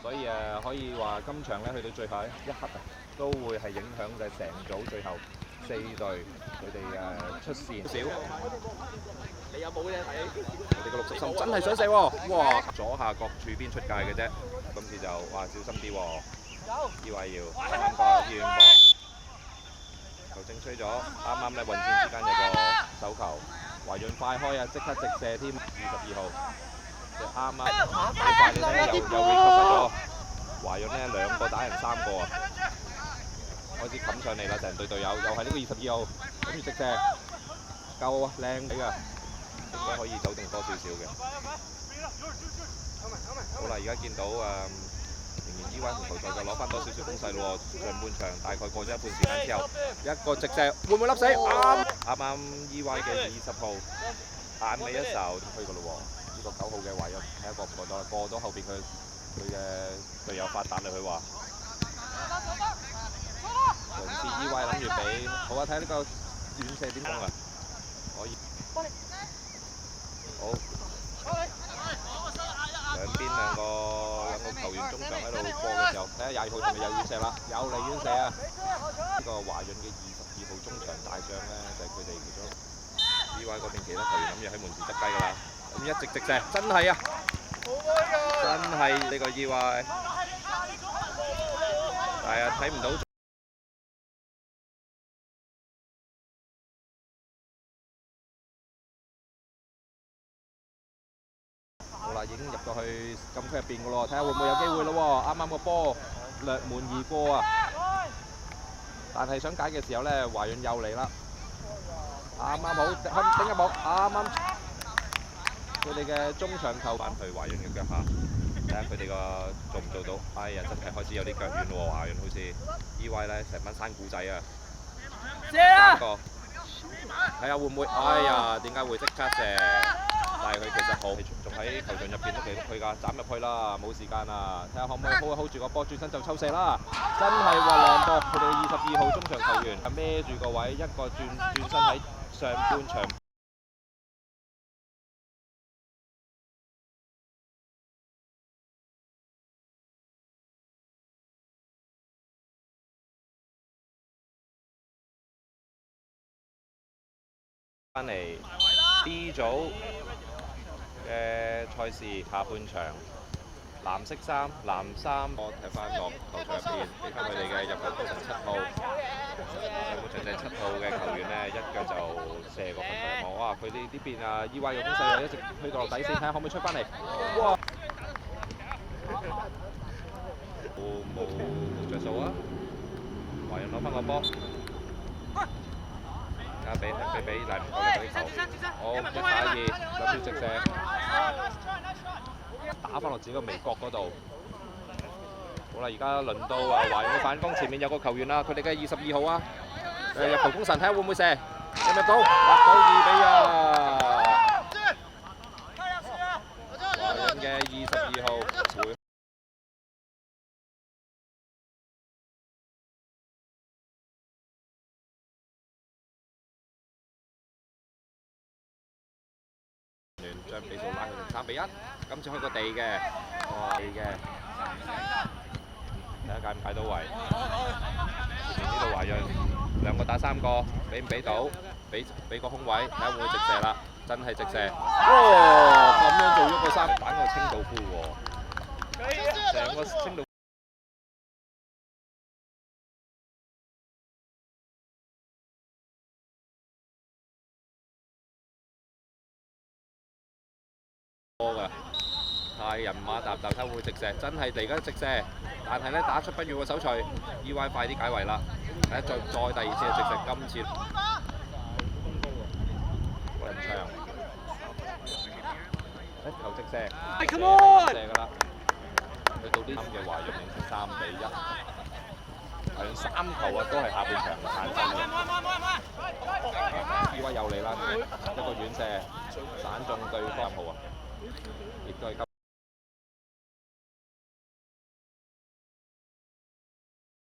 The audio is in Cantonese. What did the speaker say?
所以可以話今場咧去到最後一刻都會係影響嘅成組最後4隊佢哋出線少。你有冇啫？我哋個60心真係想射喎！哇！左下角柱邊出界嘅啫，今次就哇小心啲喎！呢位要啱啱個醫院波，球證吹咗，啱啱咧混戰之間有個手球，華潤快開啊！即刻直射添，22號就啱啱好快啲咧又 recover 咗，華潤咧2個打人3個啊！開始冚上嚟啦，成隊隊友又係呢個22號，跟住直射夠啊，靚啲㗎，應該可以走動多少少嘅。好啦，而家見到仍然依灣同球賽就攞翻多少少攻勢咯喎，上半場大概過咗一半時間之後，一個直射會唔會笠死？啱依灣嘅20號眼尾一睄去㗎咯喎，呢個9號嘅華潤睇下過唔過到啦，過到後邊佢嘅隊友發達啦，佢話。嘗試依位諗住俾，好啊！睇下呢個遠射點攻啊！可以，好，兩邊兩個球員中場喺度播嘅時候，睇下22號係咪有遠射啦？有嚟遠射啊！呢個華潤嘅22號中場大將咧，就係佢哋其中依位嗰邊其他球員諗住喺門前執雞㗎啦，咁一直直射，真係啊！真係呢個依位，係啊，睇唔到。好啦，已經入咗去禁區入邊嘅咯，睇下會唔會有機會咯喎！啱啱個波掠門而過啊！但係想解嘅時候咧，華潤又嚟啦，啱啱好頂一步，啱啱佢哋嘅中場球翻去華潤嘅腳下，睇下佢哋個做唔做到？哎呀，真係開始有啲腳軟喎，華潤好似EY咧成班山古仔啊！射啊！睇下會唔會？哎呀，點解會即刻射？但係佢其實好，仲喺球場入邊都幾佢㗎，斬入去啦，冇時間啊！睇下可唔可以 hold 住個波，轉身就抽射啦！真係話靚波，佢哋22號中場球員孭住個位，一個轉身喺上半場。翻嚟 D 組嘅賽事下半場，藍色衫、藍衫，我睇翻落球場入邊，俾翻佢哋嘅入球通神7號，上半場就係7號嘅球員咧，一腳就射個分球入網。哇！佢哋呢邊EY嘅攻勢又一直推到落底線，睇下可唔可以出翻嚟。哇！冇着數啊！華潤攞翻個波。俾嚟唔夠你嗰啲球，好1打2，諗住直射，打翻落自己個微角嗰度。好啦，而家輪到華潤嘅反攻，前面有個球員啦，佢哋嘅22號啊，入球功臣，睇下會唔會射，入唔入到？入到2比1。華潤嘅22號會。將比數拉去成3比1，今次開個地嘅，哇地嘅，睇下解唔解到位。前面呢度華潤2個打3個，俾唔俾到？俾個空位，睇下會唔會直射啦？真係直射，哇！咁樣做咗個3板個清道夫喎，成個清道。㗎，太人馬沓沓，睇會唔會直射？真係嚟緊直射，但係咧打出不遠個手錘，EY快啲解圍啦！睇下再第2次嘅直射，今次冇人唱，一球直射，射㗎啦！去到呢嘅華潤領先3比1，華潤3球都係下半場產生嘅。EY又嚟啦，一個遠射，散中對方號啊！亦都係今